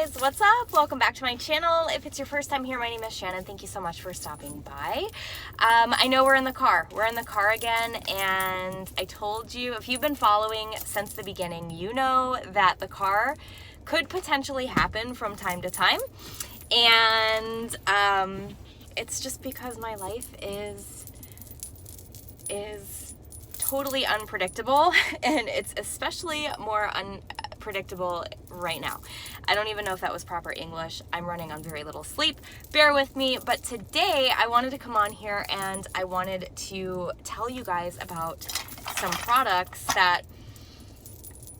guys, what's up? Welcome back to my channel. If it's your first time here, my name is Shannon. Thank you so much for stopping by. I know we're in the car. We're in the car again, and I told you, if you've been following since the beginning, you know that the car could potentially happen from time to time. And it's just because my life is totally unpredictable, and it's especially more unpredictable right now. I don't even know if that was proper English. I'm running on very little sleep. Bear with me. But today I wanted to come on here and I wanted to tell you guys about some products that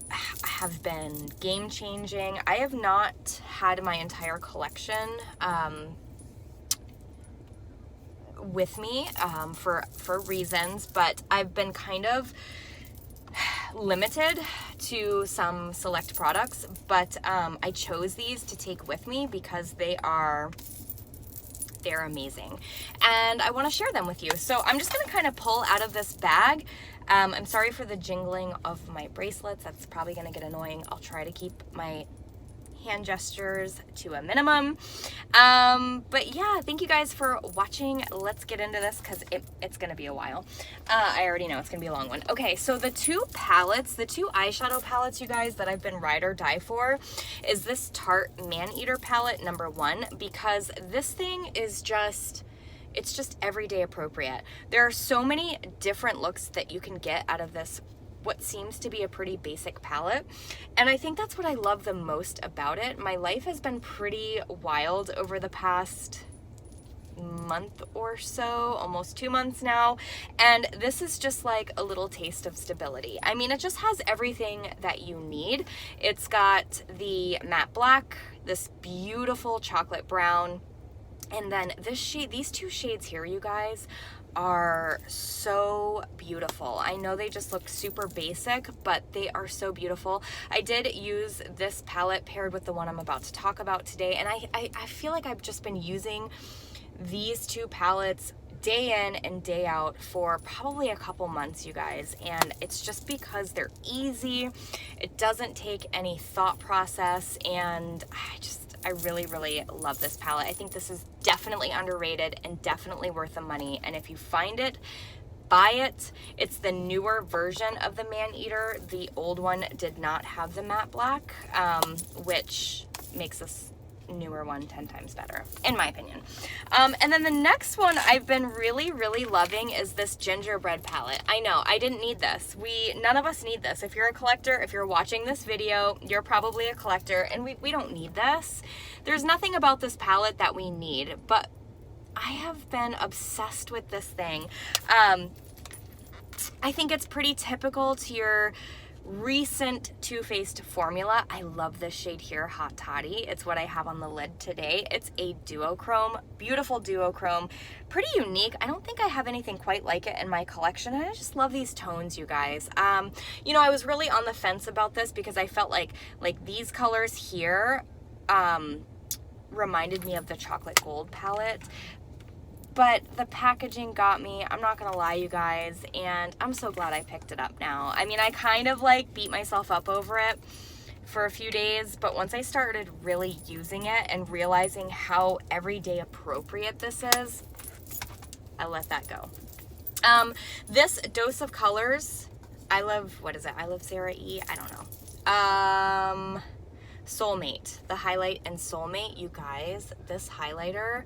have been game changing. I have not had my entire collection with me for reasons, but I've been kind of limited to some select products, but I chose these to take with me because they're amazing and I want to share them with you. So I'm just going to kind of pull out of this bag. I'm sorry for the jingling of my bracelets. That's probably going to get annoying. I'll try to keep my hand gestures to a minimum. But yeah, thank you guys for watching. Let's get into this because it's gonna be a while. I already know it's gonna be a long one. Okay, so the two eyeshadow palettes, you guys, that I've been ride or die for is this Tarte Maneater palette number 1, because this thing is it's just everyday appropriate. There are so many different looks that you can get out of this what seems to be a pretty basic palette, and I think that's what I love the most about it. My life has been pretty wild over the past month or so, almost 2 months now, and this is just like a little taste of stability. I mean, it just has everything that you need. It's got the matte black, this beautiful chocolate brown, and then these two shades here, you guys, are so beautiful. I know they just look super basic, but they are so beautiful. I did use this palette paired with the one I'm about to talk about today, and I feel like I've just been using these two palettes day in and day out for probably a couple months, you guys, and it's just because they're easy. It doesn't take any thought process, and I really, really love this palette. I think this is definitely underrated and definitely worth the money. And if you find it, buy it. It's the newer version of the Maneater. The old one did not have the matte black, which makes this newer one 10 times better, in my opinion. And then the next one I've been really, really loving is this gingerbread palette. I know, I didn't need this. None of us need this. If you're a collector, if you're watching this video, you're probably a collector, and we don't need this. There's nothing about this palette that we need, but I have been obsessed with this thing. I think it's pretty typical to your recent Too Faced formula. I love this shade here, Hot Toddy. It's what I have on the lid today. It's a duochrome, beautiful duochrome, pretty unique. I don't think I have anything quite like it in my collection. I just love these tones, you guys. You know, I was really on the fence about this because I felt like these colors here reminded me of the chocolate gold palette, but the packaging got me, I'm not gonna lie, you guys, and I'm so glad I picked it up now. I mean, I kind of beat myself up over it for a few days, but once I started really using it and realizing how everyday appropriate this is, I let that go. This Dose of Colors, what is it? I Love Sarah E. I don't know. Soulmate, the highlight and Soulmate, you guys, this highlighter,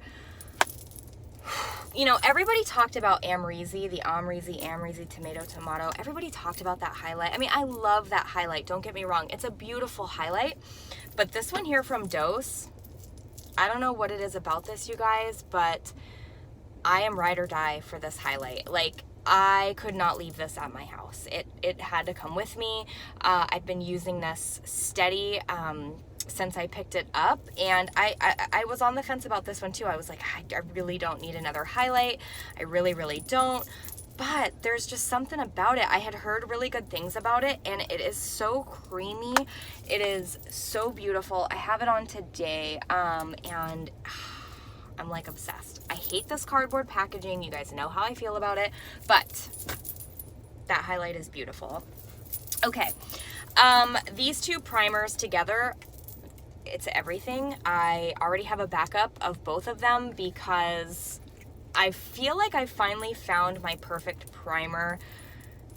you know, everybody talked about Amrezy, the Amrezy Tomato. Everybody talked about that highlight. I mean, I love that highlight, don't get me wrong. It's a beautiful highlight, but this one here from Dose, I don't know what it is about this, you guys, but I am ride or die for this highlight. Like, I could not leave this at my house. It had to come with me. I've been using this steady since I picked it up, and I was on the fence about this one too. I was like, I really don't need another highlight. I really, really don't. But there's just something about it. I had heard really good things about it, and it is so creamy. It is so beautiful. I have it on today, and I'm like obsessed. I hate this cardboard packaging. You guys know how I feel about it, but that highlight is beautiful. Okay, these two primers together it's everything. I already have a backup of both of them because I feel like I finally found my perfect primer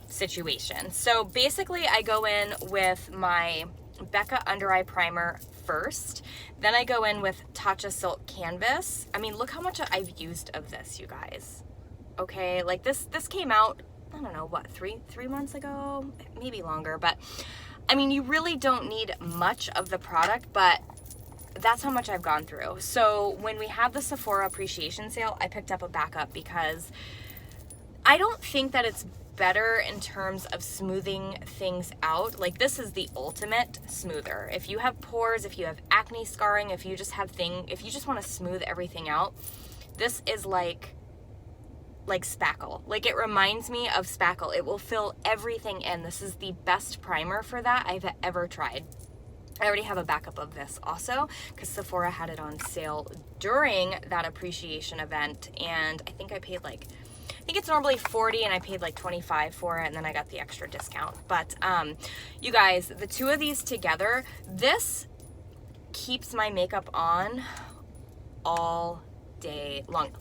situation. So basically I go in with my Becca Under Eye Primer first. Then I go in with Tatcha Silk Canvas. I mean, look how much I've used of this, you guys. Okay, like this came out, I don't know, what, three months ago? Maybe longer, but I mean, you really don't need much of the product, but that's how much I've gone through. So when we have the Sephora appreciation sale, I picked up a backup because I don't think that it's better in terms of smoothing things out. Like, this is the ultimate smoother. If you have pores, if you have acne scarring, if you just want to smooth everything out, this is like spackle. Like, it reminds me of spackle. It will fill everything in. This is the best primer for that I've ever tried. I already have a backup of this also because Sephora had it on sale during that appreciation event, and I think it's normally $40 and I paid like $25 for it, and then I got the extra discount. But you guys, the two of these together, this keeps my makeup on all day long.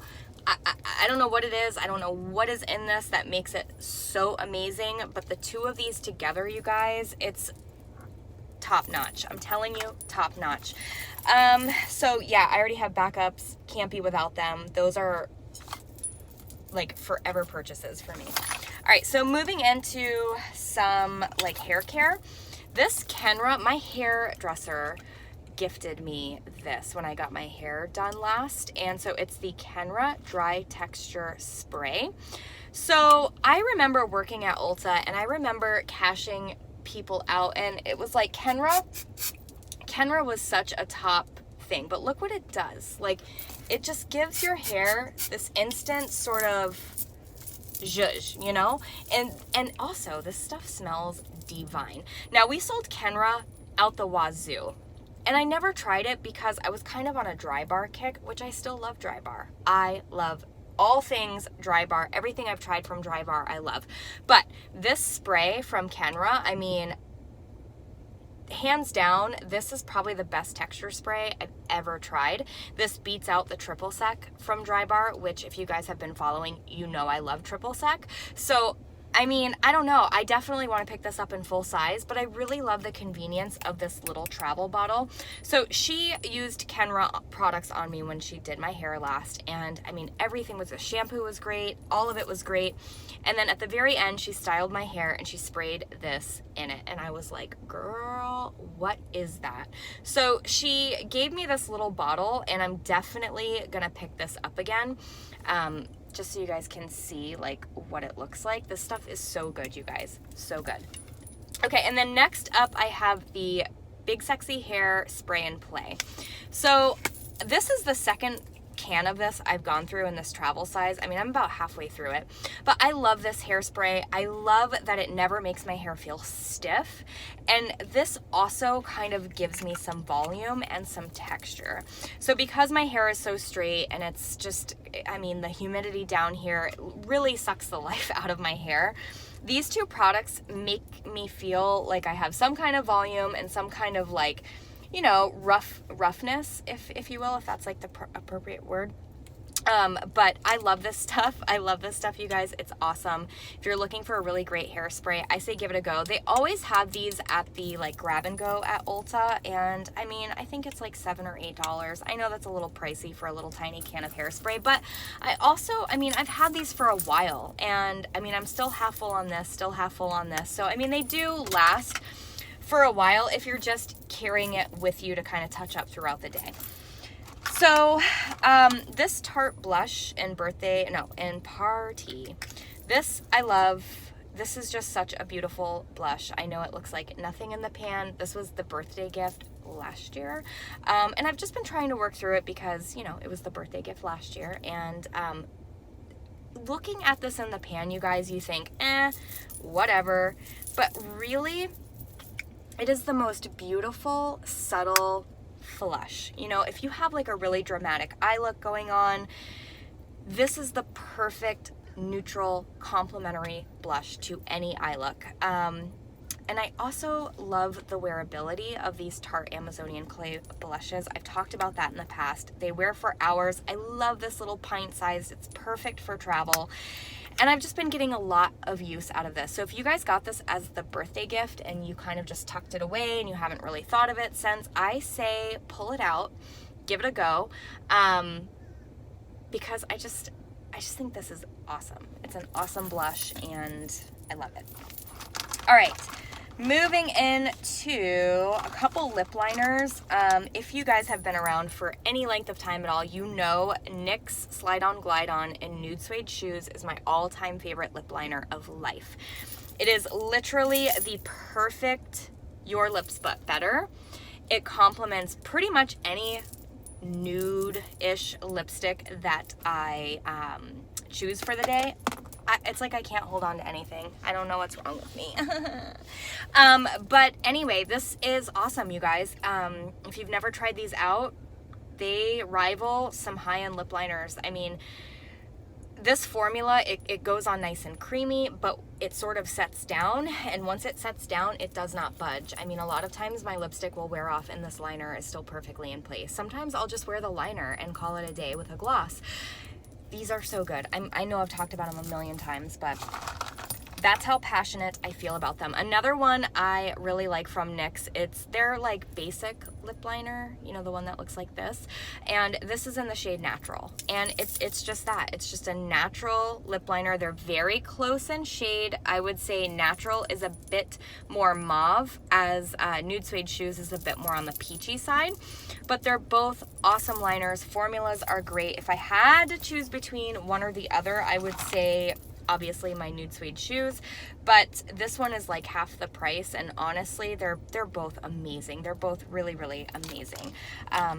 I don't know what it is. I don't know what is in this that makes it so amazing, but the two of these together, you guys, it's top notch. I'm telling you, top notch. So yeah, I already have backups. Can't be without them. Those are like forever purchases for me. All right, so moving into some like hair care. This Kenra, my hairdresser gifted me this when I got my hair done last, and so it's the Kenra Dry Texture Spray. So I remember working at Ulta, and I remember cashing people out, and it was like Kenra was such a top thing, but look what it does. Like, it just gives your hair this instant sort of zhuzh, you know? And also, this stuff smells divine. Now, we sold Kenra out the wazoo, and I never tried it because I was kind of on a Drybar kick, which I still love Drybar. I love all things Drybar. Everything I've tried from Drybar, I love. But this spray from Kenra, I mean, hands down, this is probably the best texture spray I've ever tried. This beats out the Triple Sec from Drybar, which if you guys have been following, you know I love Triple Sec. So I mean, I don't know. I definitely want to pick this up in full size, but I really love the convenience of this little travel bottle. So she used Kenra products on me when she did my hair last, and I mean, everything was, the shampoo was great, all of it was great. And then at the very end, she styled my hair and she sprayed this in it, and I was like, girl, what is that? So she gave me this little bottle, and I'm definitely gonna pick this up again. Just so you guys can see like what it looks like. This stuff is so good, you guys, so good. Okay, and then next up I have the Big Sexy Hair Spray and Play. So this is the second can of this I've gone through in this travel size. I mean, I'm about halfway through it, but I love this hairspray. I love that it never makes my hair feel stiff, and this also kind of gives me some volume and some texture. So because my hair is so straight and it's just, I mean, the humidity down here really sucks the life out of my hair, these two products make me feel like I have some kind of volume and some kind of like, you know, roughness, if you will, if that's like the appropriate word. But I love this stuff. I love this stuff, you guys. It's awesome. If you're looking for a really great hairspray, I say give it a go. They always have these at the like grab and go at Ulta, and I mean, I think it's like $7 or $8. I know that's a little pricey for a little tiny can of hairspray, but I mean, I've had these for a while, and I mean, I'm still half full on this, still half full on this. So I mean, they do last for a while if you're just carrying it with you to kind of touch up throughout the day. So this Tarte blush in Party, this I love. This is just such a beautiful blush. I know it looks like nothing in the pan. This was the birthday gift last year, and I've just been trying to work through it because, you know, it was the birthday gift last year. And looking at this in the pan, you guys, you think, whatever, but really, it is the most beautiful, subtle flush. You know, if you have like a really dramatic eye look going on, this is the perfect neutral complementary blush to any eye look. And I also love the wearability of these Tarte Amazonian clay blushes. I've talked about that in the past. They wear for hours. I love this little pint size. It's perfect for travel. And I've just been getting a lot of use out of this. So if you guys got this as the birthday gift and you kind of just tucked it away and you haven't really thought of it since, I say pull it out, give it a go, because I just think this is awesome. It's an awesome blush and I love it. All right. Moving into a couple lip liners. If you guys have been around for any length of time at all, you know NYX Slide On Glide On in Nude Suede Shoes is my all-time favorite lip liner of life. It is literally the perfect Your Lips But Better. It complements pretty much any nude-ish lipstick that I choose for the day. It's like I can't hold on to anything. I don't know what's wrong with me. But anyway, this is awesome, you guys. If you've never tried these out, they rival some high-end lip liners. I mean, this formula, it goes on nice and creamy, but it sort of sets down. And once it sets down, it does not budge. I mean, a lot of times my lipstick will wear off and this liner is still perfectly in place. Sometimes I'll just wear the liner and call it a day with a gloss. These are so good. I know I've talked about them a million times, but that's how passionate I feel about them. Another one I really like from NYX, it's their like basic lip liner, you know, the one that looks like this. And this is in the shade Natural. And it's just that. It's just a natural lip liner. They're very close in shade. I would say Natural is a bit more mauve, as Nude Suede Shoes is a bit more on the peachy side. But they're both awesome liners. Formulas are great. If I had to choose between one or the other, I would say obviously my Nude Suede Shoes, but this one is like half the price, and honestly they're both amazing. They're both really, really amazing.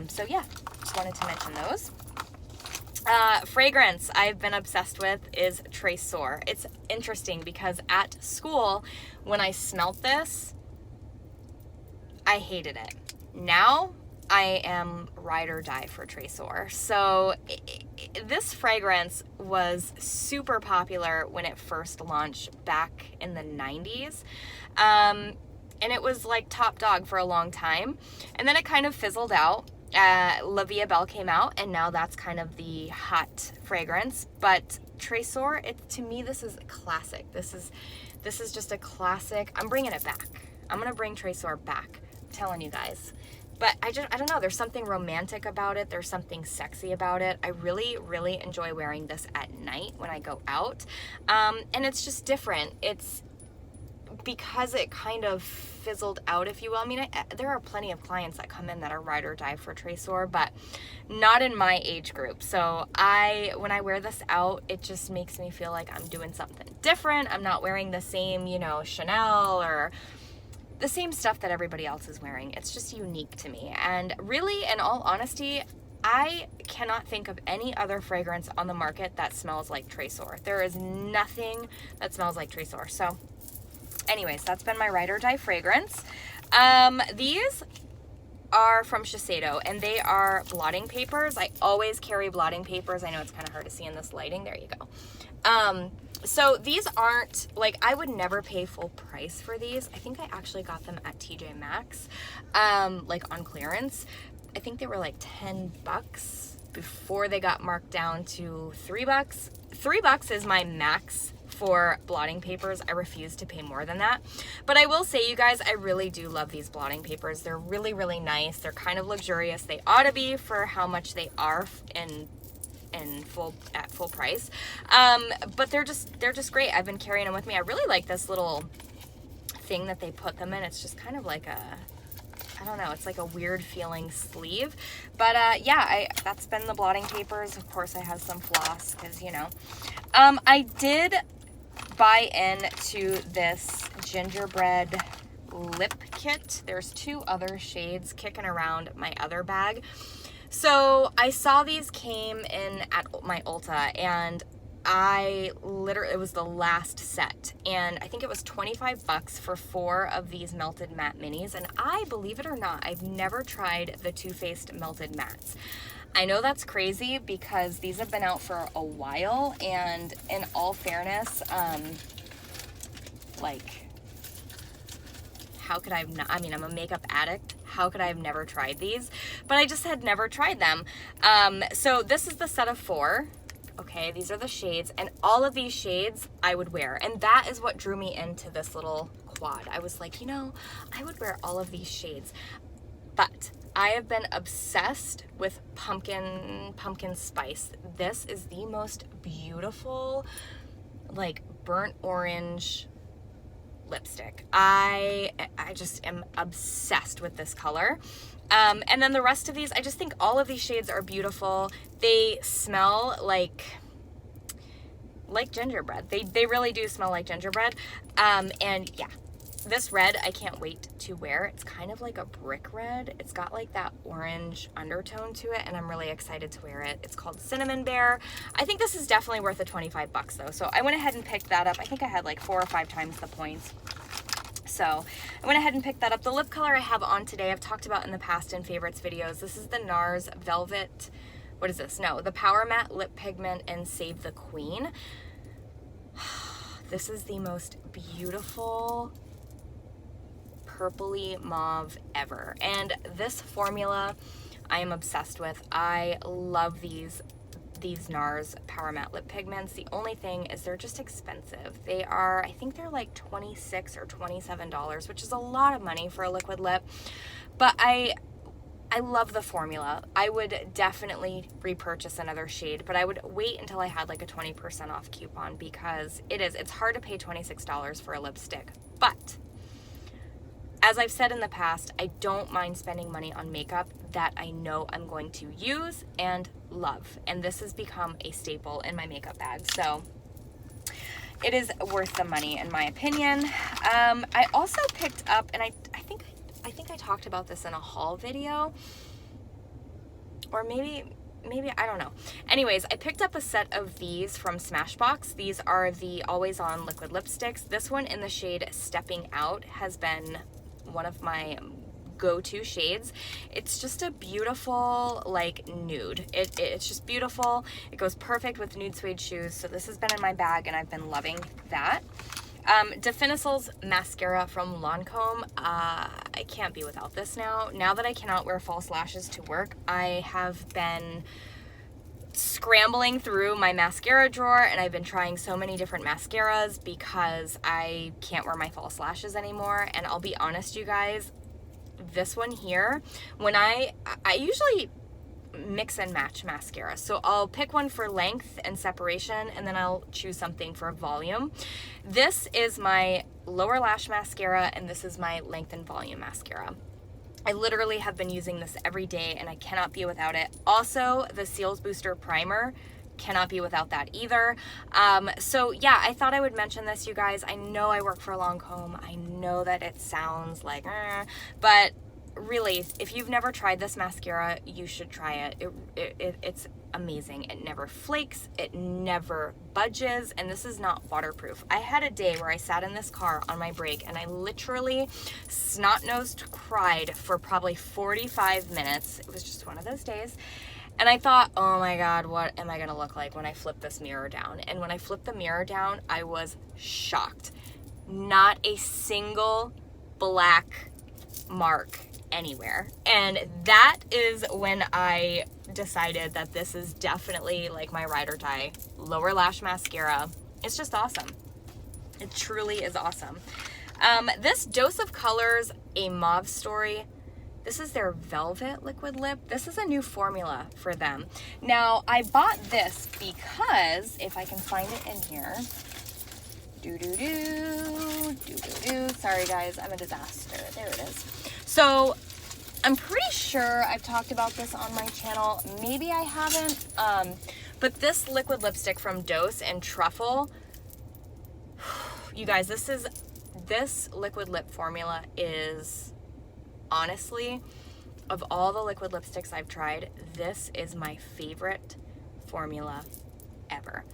So yeah, just wanted to mention those. Fragrance I've been obsessed with is Tresor. It's interesting because at school when I smelt this, I hated it. Now I am ride or die for Tresor. So this fragrance was super popular when it first launched back in the 90s. And it was like top dog for a long time. And then it kind of fizzled out. La Vie Belle came out, and now that's kind of the hot fragrance. But Tresor, to me, this is a classic. This is just a classic. I'm bringing it back. I'm gonna bring Tresor back. I'm telling you guys. But I don't know, there's something romantic about it. There's something sexy about it. I really, really enjoy wearing this at night when I go out. And it's just different. It's because it kind of fizzled out, if you will. I mean, there are plenty of clients that come in that are ride or die for Tresor, but not in my age group. So when I wear this out, it just makes me feel like I'm doing something different. I'm not wearing the same, you know, Chanel or the same stuff that everybody else is wearing. It's just unique to me. And really, in all honesty, I cannot think of any other fragrance on the market that smells like Tresor. There is nothing that smells like Tresor. So anyways, that's been my ride or die fragrance. These are from Shiseido, and they are blotting papers. I always carry blotting papers. I know it's kind of hard to see in this lighting. There you go. So these aren't, like, I would never pay full price for these. I think I actually got them at TJ Maxx, like on clearance. I think they were like $10 before they got marked down to $3. $3 is my max for blotting papers. I refuse to pay more than that. But I will say, you guys, I really do love these blotting papers. They're really, really nice. They're kind of luxurious. They ought to be for how much they are at full price. But they're just great. I've been carrying them with me. I really like this little thing that they put them in. It's just kind of like I don't know, it's like a weird feeling sleeve. But yeah, that's been the blotting papers. Of course, I have some floss because, you know. I did buy into this gingerbread lip kit. There's 2 other shades kicking around my other bag. So I saw these came in at my Ulta, and it was the last set, and I think it was $25 for 4 of these melted matte minis. And I, believe it or not, I've never tried the Too Faced melted mattes. I know that's crazy because these have been out for a while, and in all fairness, like, how could I have not, I mean, I'm a makeup addict. How could I have never tried these? But I just had never tried them. So this is the set of 4. Okay, these are the shades, and all of these shades I would wear. And that is what drew me into this little quad. I was like, you know, I would wear all of these shades. But I have been obsessed with pumpkin spice. This is the most beautiful, like, burnt orange lipstick. I just am obsessed with this color. And then the rest of these, I just think all of these shades are beautiful. They smell like gingerbread. They really do smell like gingerbread. And yeah, this red, I can't wait to wear. It's kind of like a brick red. It's got like that orange undertone to it, and I'm really excited to wear it. It's called Cinnamon Bear. I think this is definitely worth the 25 bucks though. So I went ahead and picked that up. I think I had like 4 or 5 times the points. So I went ahead and picked that up. The lip color I have on today, I've talked about in the past in favorites videos. This is the NARS Velvet, what is this? No, the Power Matte Lip Pigment in Save the Queen. This is the most beautiful purpley mauve ever. And this formula I am obsessed with. I love these NARS Power Matte Lip Pigments. The only thing is they're just expensive. They are, I think they're like $26 or $27, which is a lot of money for a liquid lip. But I love the formula. I would definitely repurchase another shade, but I would wait until I had like a 20% off coupon, because it's hard to pay $26 for a lipstick. But as I've said in the past, I don't mind spending money on makeup that I know I'm going to use and love. And this has become a staple in my makeup bag. So it is worth the money in my opinion. I also picked up, and I think I talked about this in a haul video, or maybe I don't know. Anyways, I picked up a set of these from Smashbox. These are the Always On liquid lipsticks. This one in the shade Stepping Out has been one of my go-to shades. It's just a beautiful like nude. It's just beautiful. It goes perfect with nude suede shoes. So this has been in my bag and I've been loving that. Definisal's mascara from Lancome. I can't be without this now. Now that I cannot wear false lashes to work, I have been scrambling through my mascara drawer, and I've been trying so many different mascaras because I can't wear my false lashes anymore. And I'll be honest, you guys, this one here, when I usually mix and match mascara. So I'll pick one for length and separation, and then I'll choose something for volume. This is my lower lash mascara, and this is my length and volume mascara. I literally have been using this every day, and I cannot be without it. Also, the Cils Booster Primer, cannot be without that either. So yeah, I thought I would mention this, you guys. I know I work for Lancome. I know that it sounds like, but really, if you've never tried this mascara, you should try it. It's amazing. It never flakes, it never budges, and this is not waterproof. I had a day where I sat in this car on my break and I literally snot-nosed cried for probably 45 minutes. It was just one of those days. And I thought, oh my God, what am I gonna look like when I flip this mirror down? And when I flipped the mirror down, I was shocked. Not a single black mark anywhere. And that is when I decided that this is definitely like my ride or die lower lash mascara. It's just awesome. It truly is awesome. This Dose of Colors, A Mauve Story. This is their Velvet liquid lip. This is a new formula for them. Now, I bought this because, if I can find it in here, sorry guys, I'm a disaster. There it is. So, I'm pretty sure I've talked about this on my channel. Maybe I haven't, but this liquid lipstick from Dose and Truffle, you guys, this liquid lip formula is, honestly, of all the liquid lipsticks I've tried, this is my favorite formula ever.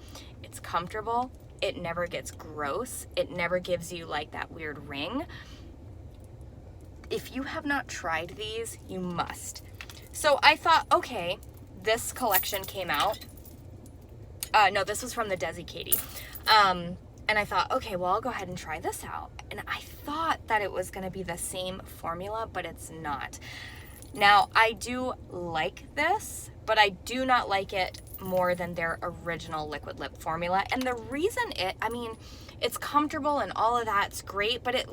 It's comfortable. It never gets gross. It never gives you like that weird ring. If you have not tried these, you must. So I thought, okay, this collection came out. No, this was from the Desi Katie. And I thought, okay, well, I'll go ahead and try this out. And I thought that it was going to be the same formula, but it's not. Now, I do like this, but I do not like it more than their original liquid lip formula. And the reason I mean, it's comfortable and all of that's great, but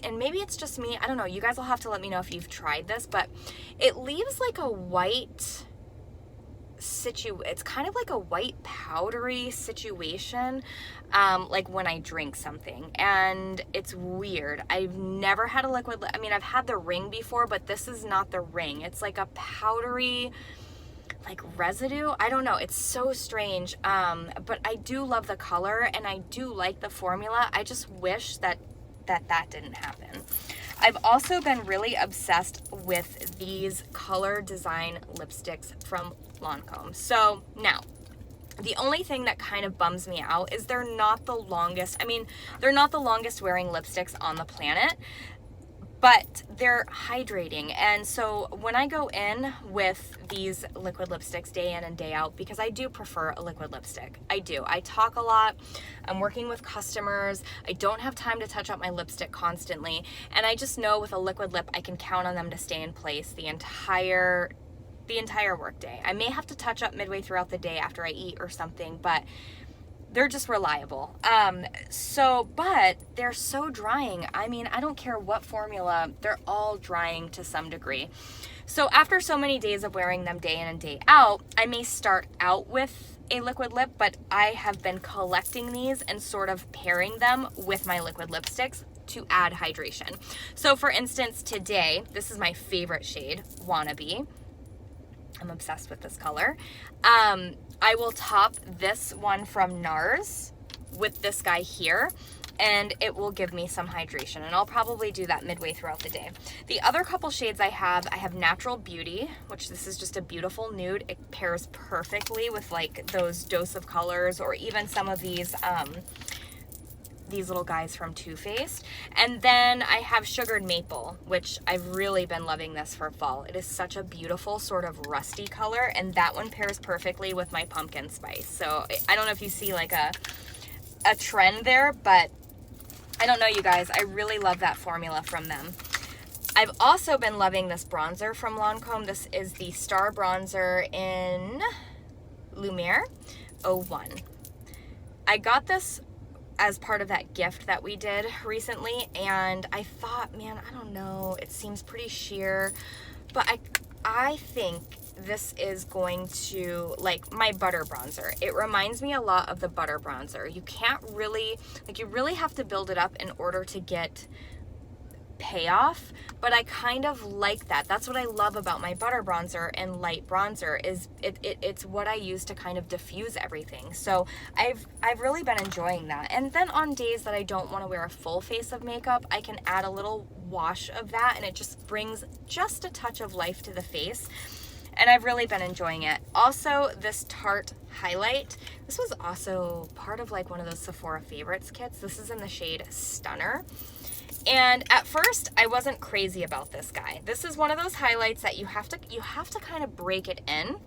and maybe it's just me, I don't know, you guys will have to let me know if you've tried this, but it leaves like a white it's kind of like a white powdery situation, like when I drink something, and it's weird. I've never had a liquid I mean, I've had the ring before, but this is not the ring. It's like a powdery, like residue. I don't know, it's so strange. But I do love the color and I do like the formula. I just wish that didn't happen. I've also been really obsessed with these Color Design lipsticks from Lancome. So now, the only thing that kind of bums me out is they're not the longest, I mean, they're not the longest wearing lipsticks on the planet, but they're hydrating. And so when I go in with these liquid lipsticks day in and day out, because I do prefer a liquid lipstick, I do. I talk a lot, I'm working with customers, I don't have time to touch up my lipstick constantly, and I just know with a liquid lip, I can count on them to stay in place the entire workday. I may have to touch up midway throughout the day after I eat or something, but they're just reliable. But they're so drying. I mean, I don't care what formula, they're all drying to some degree. So after so many days of wearing them day in and day out, I may start out with a liquid lip, but I have been collecting these and sort of pairing them with my liquid lipsticks to add hydration. So for instance, today, this is my favorite shade, Wannabe. I'm obsessed with this color. I will top this one from NARS with this guy here, and it will give me some hydration, and I'll probably do that midway throughout the day. The other couple shades I have Natural Beauty, which this is just a beautiful nude. It pairs perfectly with like those Dose of Colors, or even some of these little guys from Too Faced. And then I have Sugared Maple, which I've really been loving this for fall. It is such a beautiful sort of rusty color, and that one pairs perfectly with my Pumpkin Spice. So I don't know if you see like a trend there, but I don't know, you guys, I really love that formula from them. I've also been loving this bronzer from Lancome. This is the Star Bronzer in Lumiere 01. I got this as part of that gift that we did recently, and I thought, man, I don't know, it seems pretty sheer, but I think this is going to, like my Butter Bronzer, it reminds me a lot of the Butter Bronzer. You can't really, like, you really have to build it up in order to get payoff, but I kind of like that. That's what I love about my Butter Bronzer and Light Bronzer, is it's what I use to kind of diffuse everything. So I've really been enjoying that. And then on days that I don't want to wear a full face of makeup, I can add a little wash of that, and it just brings just a touch of life to the face. And I've really been enjoying it. Also, this Tarte highlight, this was also part of like one of those Sephora favorites kits. This is in the shade Stunner. And at first, I wasn't crazy about this guy. This is one of those highlights that you have to kind of break it in.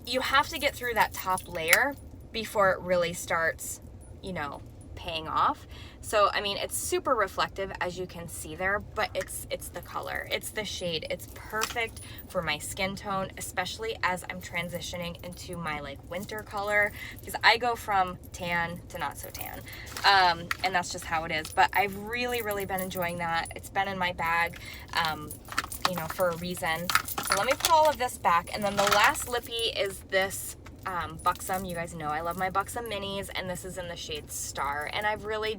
You have to get through that top layer before it really starts, you know, paying off. So, I mean, it's super reflective, as you can see there, but it's the color, it's the shade. It's perfect for my skin tone, especially as I'm transitioning into my like winter color, because I go from tan to not so tan. And that's just how it is. But I've really, really been enjoying that. It's been in my bag, you know, for a reason. So let me put all of this back. And then the last lippy is this Buxom. You guys know I love my Buxom minis, and this is in the shade Star. And I've really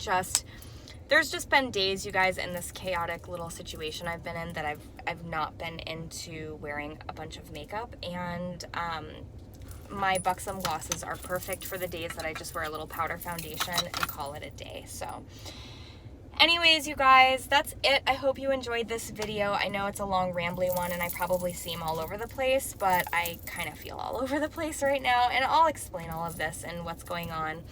there's just been days, you guys, in this chaotic little situation I've been in, that I've not been into wearing a bunch of makeup, and my Buxom glosses are perfect for the days that I just wear a little powder foundation and call it a day. So anyways, you guys, that's it. I hope you enjoyed this video. I know it's a long, rambly one, and I probably seem all over the place, but I kind of feel all over the place right now, and I'll explain all of this and what's going on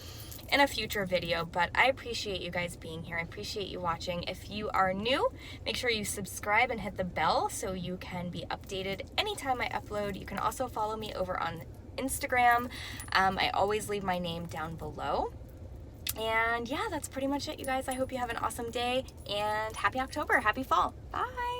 in a future video. But I appreciate you guys being here. I appreciate you watching. If you are new, make sure you subscribe and hit the bell so you can be updated anytime I upload. You can also follow me over on Instagram. I always leave my name down below. And yeah, that's pretty much it, you guys. I hope you have an awesome day and happy October, happy fall. Bye.